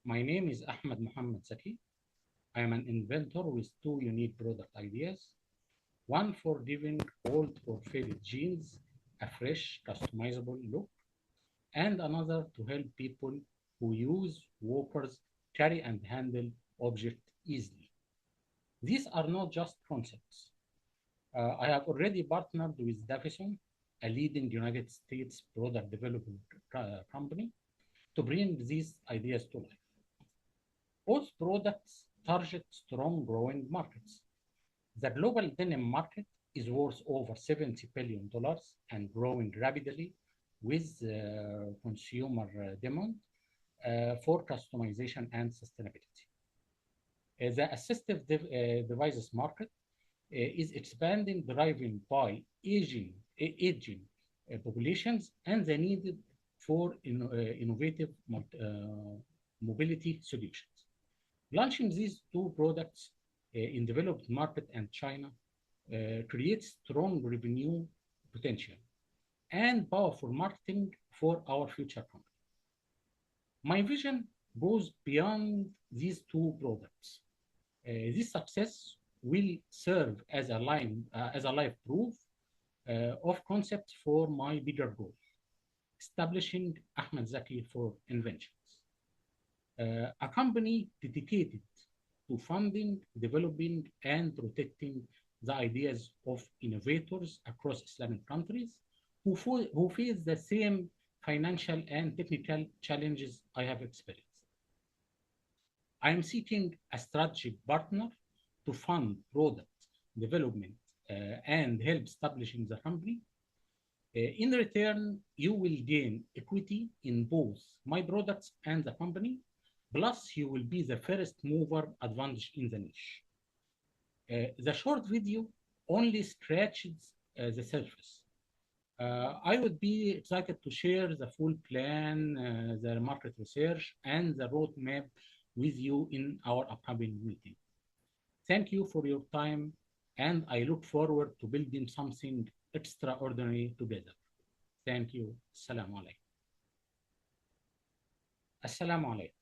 My name is Ahmed Zaki. I am an inventor with two unique product ideas. One for giving old or faded jeans a fresh, customizable look, and another to help people who use walkers carry and handle objects easily. These are not just concepts. I have already partnered with Davison, a leading United States product development company, to bring these ideas to life. Both products target strong growing markets. The global denim market is worth over $70 billion and growing rapidly with consumer demand for customization and sustainability. The assistive devices market is expanding, driven by aging populations and the need for innovative mobility solutions. Launching these two products in developed market and China creates strong revenue potential and powerful marketing for our future company. My vision goes beyond these two products. This success will serve as a live proof of concepts for my bigger goal, establishing Ahmed Zaki for Inventions, a company dedicated to funding, developing, and protecting the ideas of innovators across Islamic countries who face the same financial and technical challenges I have experienced. I am seeking a strategic partner to fund product development and help establishing the company. In return, you will gain equity in both my products and the company. Plus, you will be the first mover advantage in the niche. The short video only scratches the surface. I would be excited to share the full plan, the market research, and the roadmap with you in our upcoming meeting. Thank you for your time, and I look forward to building something extraordinary together. Thank you. Assalamu alaikum. Assalamu alaikum.